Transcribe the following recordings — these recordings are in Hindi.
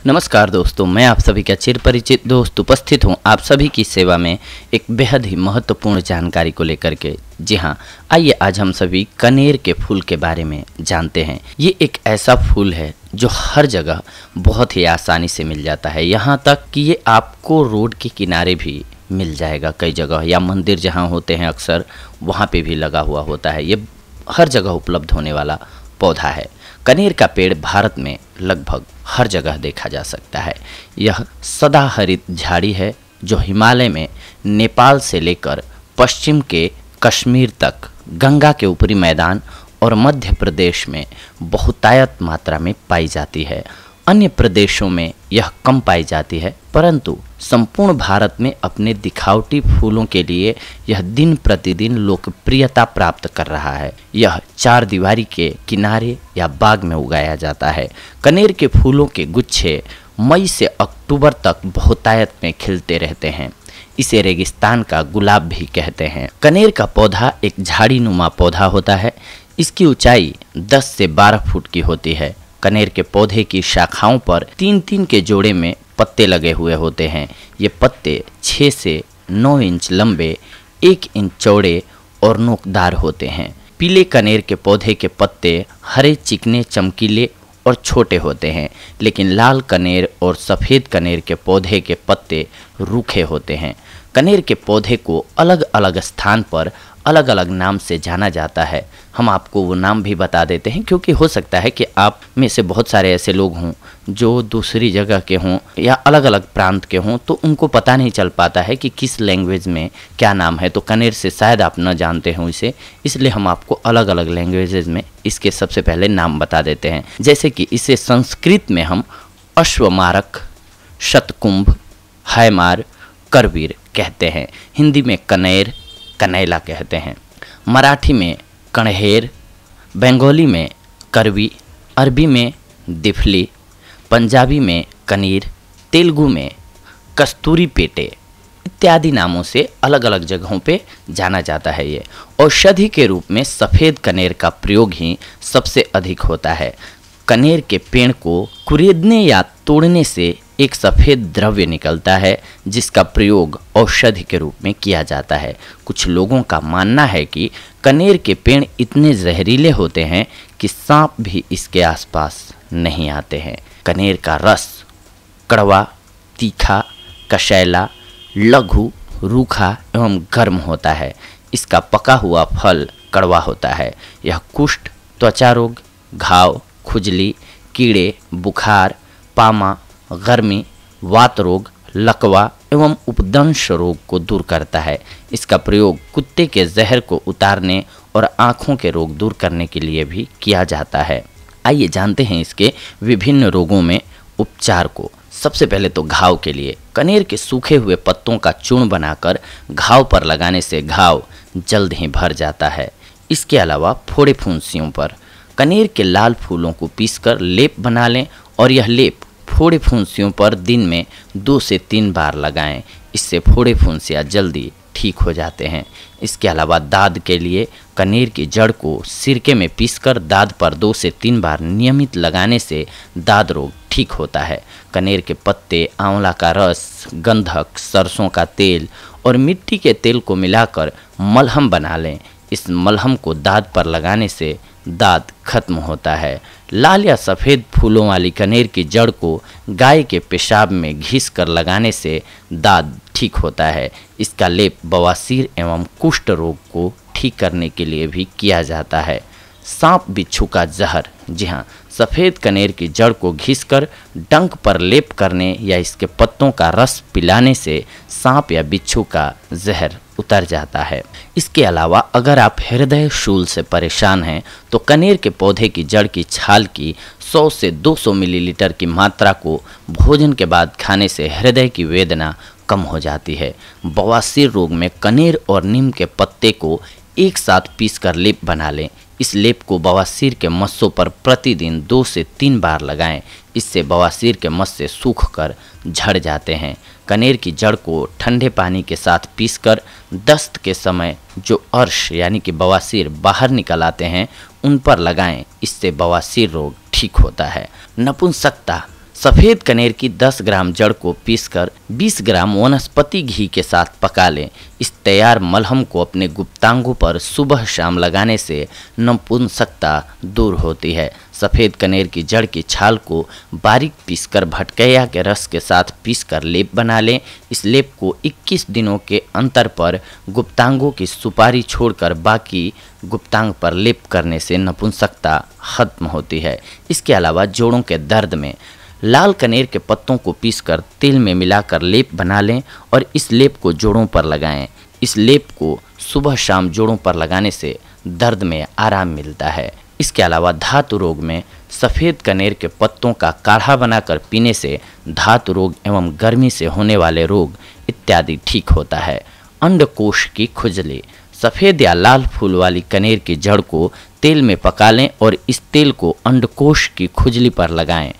नमस्कार दोस्तों, मैं आप सभी का चिर परिचित दोस्त उपस्थित हूं आप सभी की सेवा में एक बेहद ही महत्वपूर्ण जानकारी को लेकर के। जी हां, आइए आज हम सभी कनेर के फूल के बारे में जानते हैं। ये एक ऐसा फूल है जो हर जगह बहुत ही आसानी से मिल जाता है, यहाँ तक कि ये आपको रोड के किनारे भी मिल जाएगा कई जगह, या मंदिर जहाँ होते हैं अक्सर वहाँ पे भी लगा हुआ होता है। ये हर जगह उपलब्ध होने वाला पौधा है। कनेर का पेड़ भारत में लगभग हर जगह देखा जा सकता है। यह सदाहरित झाड़ी है जो हिमालय में नेपाल से लेकर पश्चिम के कश्मीर तक, गंगा के ऊपरी मैदान और मध्य प्रदेश में बहुतायत मात्रा में पाई जाती है। अन्य प्रदेशों में यह कम पाई जाती है, परंतु संपूर्ण भारत में अपने दिखावटी फूलों के लिए यह दिन प्रतिदिन लोकप्रियता प्राप्त कर रहा है। यह चार दीवारी के किनारे या बाग में उगाया जाता है। कनेर के फूलों के गुच्छे मई से अक्टूबर तक बहुतायत में खिलते रहते हैं। इसे रेगिस्तान का गुलाब भी कहते हैं। कनेर का पौधा एक झाड़ीनुमा पौधा होता है। इसकी ऊंचाई 10 से 12 फुट की होती है। कनेर के पौधे की शाखाओं पर 3-3 के जोड़े में पत्ते लगे हुए होते हैं। ये पत्ते 6 से 9 इंच लंबे, 1 इंच चौड़े और नोकदार होते हैं। पीले कनेर के पौधे के पत्ते हरे, चिकने, चमकीले और छोटे होते हैं, लेकिन लाल कनेर और सफ़ेद कनेर के पौधे के पत्ते रूखे होते हैं। कनेर के पौधे को अलग अलग स्थान पर अलग अलग नाम से जाना जाता है। हम आपको वो नाम भी बता देते हैं, क्योंकि हो सकता है कि आप में से बहुत सारे ऐसे लोग हों जो दूसरी जगह के हों या अलग अलग प्रांत के हों, तो उनको पता नहीं चल पाता है कि किस लैंग्वेज में क्या नाम है। तो कनेर से शायद आप न जानते हों इसे, इसलिए हम आपको अलग अलग लैंग्वेजेस में इसके सबसे पहले नाम बता देते हैं। जैसे कि इसे संस्कृत में हम अश्वमारक, शतकुंभ, हैमार, करवीर कहते हैं। हिंदी में कनेर, कनैला कहते हैं। मराठी में कणहेर, बंगाली में करवी, अरबी में दिफली, पंजाबी में कनीर, तेलुगु में कस्तूरी पेटे इत्यादि नामों से अलग अलग जगहों पे जाना जाता है। ये औषधि के रूप में सफ़ेद कनेर का प्रयोग ही सबसे अधिक होता है। कनेर के पेड़ को कुरेदने या तोड़ने से एक सफ़ेद द्रव्य निकलता है, जिसका प्रयोग औषधि के रूप में किया जाता है। कुछ लोगों का मानना है कि कनेर के पेड़ इतने जहरीले होते हैं कि सांप भी इसके आसपास नहीं आते हैं। कनेर का रस कड़वा, तीखा, कषैला, लघु, रूखा एवं गर्म होता है। इसका पका हुआ फल कड़वा होता है। यह कुष्ठ, त्वचा रोग, घाव, खुजली, कीड़े, बुखार, पामा, गर्मी, वात रोग, लकवा एवं उपदंश रोग को दूर करता है। इसका प्रयोग कुत्ते के जहर को उतारने और आँखों के रोग दूर करने के लिए भी किया जाता है। आइए जानते हैं इसके विभिन्न रोगों में उपचार को। सबसे पहले तो घाव के लिए कनेर के सूखे हुए पत्तों का चूर्ण बनाकर घाव पर लगाने से घाव जल्द ही भर जाता है। इसके अलावा फोड़े फुंसियों पर कनेर के लाल फूलों को पीसकर लेप बना लें और यह लेप फोड़े फुंसियों पर दिन में 2 से 3 बार लगाएं। इससे फोड़े फुंसियाँ जल्दी ठीक हो जाते हैं। इसके अलावा दाद के लिए कनेर की जड़ को सिरके में पीसकर दाद पर 2 से 3 बार नियमित लगाने से दाद रोग ठीक होता है। कनेर के पत्ते, आंवला का रस, गंधक, सरसों का तेल और मिट्टी के तेल को मिलाकर मलहम बना लें। इस मलहम को दाद पर लगाने से दाद खत्म होता है। लाल या सफ़ेद फूलों वाली कनेर की जड़ को गाय के पेशाब में घिस कर लगाने से दाद ठीक होता है। इसका लेप बवासीर एवं कुष्ठ रोग को ठीक करने के लिए भी किया जाता है। सांप बिच्छू का जहर, जी हाँ, सफ़ेद कनेर की जड़ को घिसकर डंक पर लेप करने या इसके पत्तों का रस पिलाने से सांप या बिच्छू का जहर उतर जाता है। इसके अलावा अगर आप हृदय शूल से परेशान हैं तो कनेर के पौधे की जड़ की छाल की 100 से 200 मिलीलीटर की मात्रा को भोजन के बाद खाने से हृदय की वेदना कम हो जाती है। बवासीर रोग में कनेर और नीम के पत्ते को एक साथ पीसकर लेप बना लें। इस लेप को बवासीर के मस्सों पर प्रतिदिन 2 से 3 बार लगाएं। इससे बवासीर के मस्से सूखकर झड़ जाते हैं। कनेर की जड़ को ठंडे पानी के साथ पीसकर दस्त के समय जो अर्श यानी कि बवासीर बाहर निकल आते हैं उन पर लगाएं। इससे बवासीर रोग ठीक होता है। नपुंसकता सफ़ेद कनेर की 10 ग्राम जड़ को पीसकर 20 ग्राम वनस्पति घी के साथ पका लें। इस तैयार मलहम को अपने गुप्तांगों पर सुबह शाम लगाने से नपुंसकता दूर होती है। सफ़ेद कनेर की जड़ की छाल को बारीक पीसकर भटकैया के रस के साथ पीसकर लेप बना लें। इस लेप को 21 दिनों के अंतर पर गुप्तांगों की सुपारी छोड़कर बाकी गुप्तांग पर लेप करने से नपुंसकता खत्म होती है। इसके अलावा जोड़ों के दर्द में लाल कनेर के पत्तों को पीसकर तेल में मिलाकर लेप बना लें और इस लेप को जोड़ों पर लगाएं। इस लेप को सुबह शाम जोड़ों पर लगाने से दर्द में आराम मिलता है। इसके अलावा धातु रोग में सफ़ेद कनेर के पत्तों का काढ़ा बनाकर पीने से धातु रोग एवं गर्मी से होने वाले रोग इत्यादि ठीक होता है। अंडकोश की खुजली, सफ़ेद या लाल फूल वाली कनेर की जड़ को तेल में पका लें और इस तेल को अंडकोश की खुजली पर लगाएं।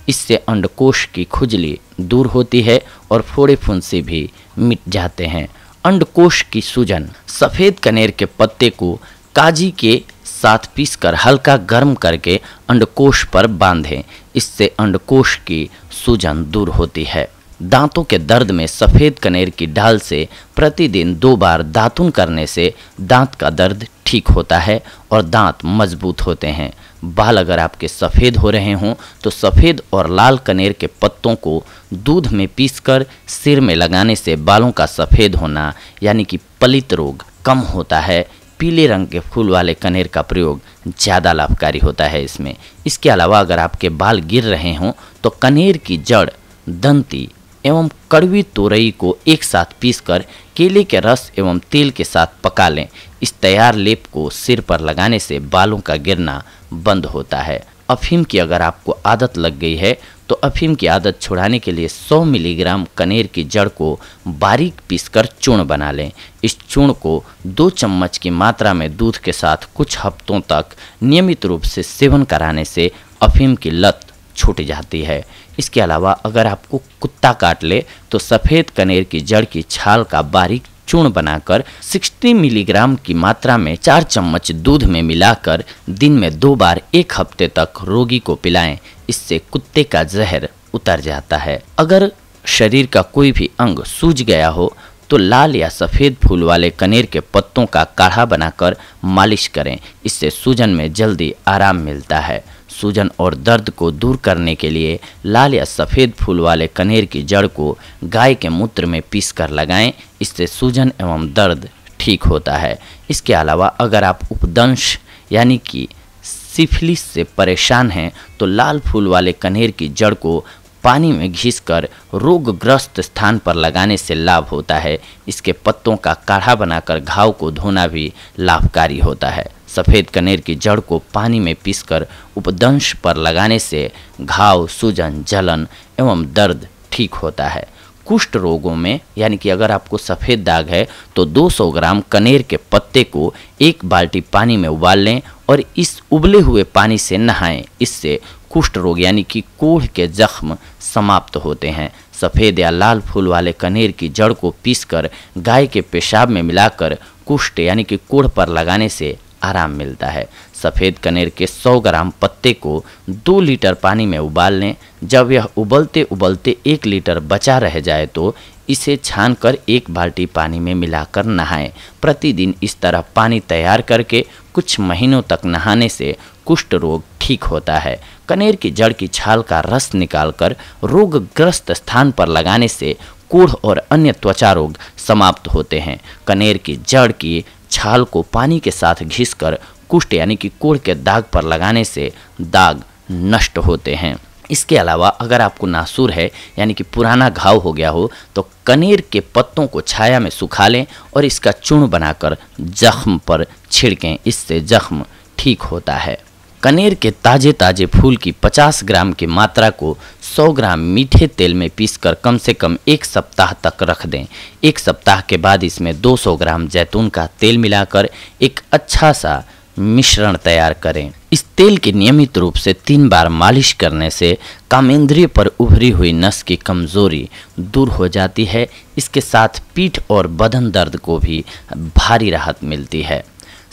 इससे अंडकोश की खुजली दूर होती है और फोड़े फुंसी भी मिट जाते हैं। अंडकोश की सूजन, सफ़ेद कनेर के पत्ते को काजी के साथ पीसकर हल्का गर्म करके अंडकोश पर बांधें। इससे अंडकोश की सूजन दूर होती है। दांतों के दर्द में सफ़ेद कनेर की डाल से प्रतिदिन 2 बार दातुन करने से दांत का दर्द ठीक होता है और दांत मजबूत होते हैं। बाल अगर आपके सफ़ेद हो रहे हों तो सफ़ेद और लाल कनेर के पत्तों को दूध में पीसकर सिर में लगाने से बालों का सफ़ेद होना यानी कि पलित रोग कम होता है। पीले रंग के फूल वाले कनेर का प्रयोग ज़्यादा लाभकारी होता है इसमें। इसके अलावा अगर आपके बाल गिर रहे हों तो कनेर की जड़, दंती एवं कड़वी तोरई को एक साथ पीसकर केले के रस एवं तेल के साथ पका लें। इस तैयार लेप को सिर पर लगाने से बालों का गिरना बंद होता है। अफीम की अगर आपको आदत लग गई है तो अफीम की आदत छुड़ाने के लिए 100 मिलीग्राम कनेर की जड़ को बारीक पीसकर चूर्ण बना लें। इस चूर्ण को 2 चम्मच की मात्रा में दूध के साथ कुछ हफ्तों तक नियमित रूप से सेवन कराने से अफीम की लत छूट जाती है। इसके अलावा अगर आपको कुत्ता काट ले तो सफ़ेद कनेर की जड़ की छाल का बारीक चूर्ण बनाकर 60 मिलीग्राम की मात्रा में 4 चम्मच दूध में मिलाकर दिन में 2 बार 1 हफ्ते तक रोगी को पिलाएं। इससे कुत्ते का जहर उतर जाता है। अगर शरीर का कोई भी अंग सूज गया हो तो लाल या सफ़ेद फूल वाले कनेर के पत्तों का काढ़ा बनाकर मालिश करें। इससे सूजन में जल्दी आराम मिलता है। सूजन और दर्द को दूर करने के लिए लाल या सफ़ेद फूल वाले कनेर की जड़ को गाय के मूत्र में पीसकर लगाएं। इससे सूजन एवं दर्द ठीक होता है। इसके अलावा अगर आप उपदंश यानी कि सिफिलिस से परेशान हैं तो लाल फूल वाले कनेर की जड़ को पानी में घिसकर रोगग्रस्त स्थान पर लगाने से लाभ होता है। इसके पत्तों का काढ़ा बनाकर घाव को धोना भी लाभकारी होता है। सफ़ेद कनेर की जड़ को पानी में पीसकर उपदंश पर लगाने से घाव, सूजन, जलन एवं दर्द ठीक होता है। कुष्ठ रोगों में यानी कि अगर आपको सफ़ेद दाग है तो 200 ग्राम कनेर के पत्ते को 1 बाल्टी पानी में उबाल लें और इस उबले हुए पानी से नहाएं। इससे कुष्ठ रोग यानी कि कोढ़ के जख्म समाप्त होते हैं। सफ़ेद या लाल फूल वाले कनेर की जड़ को पीसकर गाय के पेशाब में मिलाकर कुष्ठ यानी कि कोढ़ पर लगाने से आराम मिलता है। सफ़ेद कनेर के 100 ग्राम पत्ते को 2 लीटर पानी में उबाल लें। जब यह उबलते उबलते 1 लीटर बचा रह जाए तो इसे छानकर 1 बाल्टी पानी में मिलाकर नहाएं। प्रतिदिन इस तरह पानी तैयार करके कुछ महीनों तक नहाने से कुष्ठ रोग ठीक होता है। कनेर की जड़ की छाल का रस निकालकर रोगग्रस्त स्थान पर लगाने से कोढ़ और अन्य त्वचा रोग समाप्त होते हैं। कनेर की जड़ की छाल को पानी के साथ घिसकर कुष्ठ यानी कि कोढ़ के दाग पर लगाने से दाग नष्ट होते हैं। इसके अलावा अगर आपको नासूर है यानी कि पुराना घाव हो गया हो तो कनेर के पत्तों को छाया में सुखा लें और इसका चूर्ण बनाकर जख्म पर छिड़कें। इससे जख्म ठीक होता है। कनेर के ताजे ताजे फूल की 50 ग्राम की मात्रा को 100 ग्राम मीठे तेल में पीसकर कम से कम 1 सप्ताह तक रख दें। 1 सप्ताह के बाद इसमें 200 ग्राम जैतून का तेल मिलाकर एक अच्छा सा मिश्रण तैयार करें। इस तेल की नियमित रूप से 3 बार मालिश करने से कामेंद्रिय पर उभरी हुई नस की कमजोरी दूर हो जाती है। इसके साथ पीठ और बदन दर्द को भी भारी राहत मिलती है।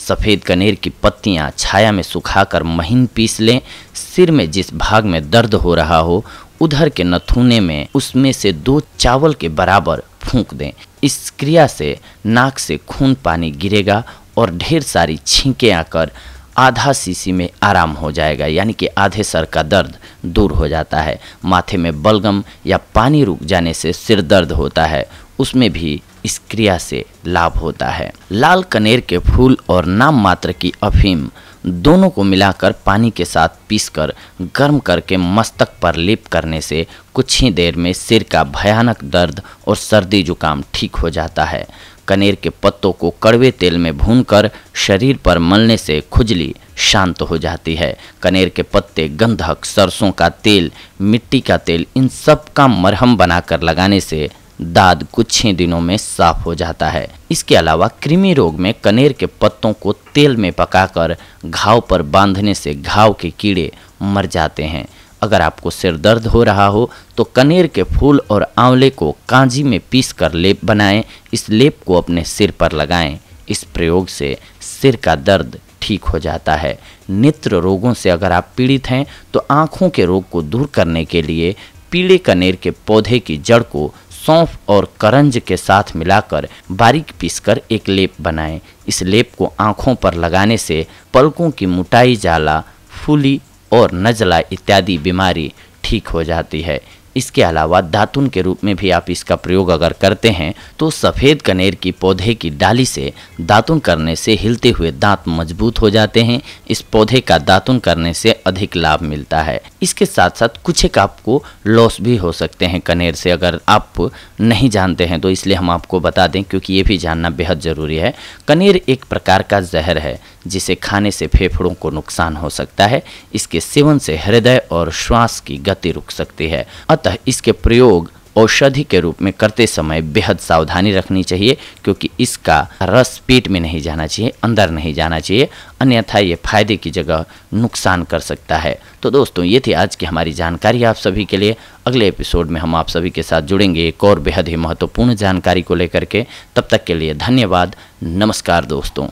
सफ़ेद कनेर की पत्तियां छाया में सुखाकर महीन पीस लें। सिर में जिस भाग में दर्द हो रहा हो उधर के नथुने में उसमें से 2 चावल के बराबर फूंक दें। इस क्रिया से नाक से खून पानी गिरेगा और ढेर सारी छींकें आकर आधा शीशी में आराम हो जाएगा, यानी कि आधे सर का दर्द दूर हो जाता है। माथे में बलगम या पानी रुक जाने से सिर दर्द होता है, उसमें भी इस क्रिया से लाभ होता है। लाल कनेर के फूल और नाम मात्र की अफीम दोनों को मिलाकर पानी के साथ पीसकर गर्म करके मस्तक पर लेप करने से कुछ ही देर में सिर का भयानक दर्द और सर्दी जुकाम ठीक हो जाता है। कनेर के पत्तों को कड़वे तेल में भूनकर शरीर पर मलने से खुजली शांत हो जाती है। कनेर के पत्ते, गंधक, सरसों का तेल, मिट्टी का तेल, इन सब का मरहम बनाकर लगाने से दाद कुछ ही दिनों में साफ हो जाता है। इसके अलावा कृमि रोग में कनेर के पत्तों को तेल में पकाकर घाव पर बांधने से घाव के कीड़े मर जाते हैं। अगर आपको सिर दर्द हो रहा हो तो कनेर के फूल और आंवले को कांजी में पीसकर लेप बनाएं। इस लेप को अपने सिर पर लगाएं। इस प्रयोग से सिर का दर्द ठीक हो जाता है। नेत्र रोगों से अगर आप पीड़ित हैं तो आँखों के रोग को दूर करने के लिए पीले कनेर के पौधे की जड़ को सौंफ और करंज के साथ मिलाकर बारीक पीसकर एक लेप बनाएं। इस लेप को आँखों पर लगाने से पलकों की मुटाई, जाला, फूली और नज़ला इत्यादि बीमारी ठीक हो जाती है। इसके अलावा दातुन के रूप में भी आप इसका प्रयोग अगर करते हैं तो सफ़ेद कनेर की पौधे की डाली से दातुन करने से हिलते हुए दांत मजबूत हो जाते हैं। इस पौधे का दातुन करने से अधिक लाभ मिलता है। इसके साथ साथ कुछ एक आपको लॉस भी हो सकते हैं कनेर से, अगर आप नहीं जानते हैं तो इसलिए हम आपको बता दें, क्योंकि ये भी जानना बेहद ज़रूरी है। कनेर एक प्रकार का जहर है जिसे खाने से फेफड़ों को नुकसान हो सकता है। इसके सेवन से हृदय और श्वास की गति रुक सकती है। अतः इसके प्रयोग औषधि के रूप में करते समय बेहद सावधानी रखनी चाहिए, क्योंकि इसका रस पेट में नहीं जाना चाहिए, अंदर नहीं जाना चाहिए, अन्यथा ये फायदे की जगह नुकसान कर सकता है। तो दोस्तों, ये थी आज की हमारी जानकारी आप सभी के लिए। अगले एपिसोड में हम आप सभी के साथ जुड़ेंगे एक और बेहद ही महत्वपूर्ण जानकारी को लेकर के। तब तक के लिए धन्यवाद। नमस्कार दोस्तों।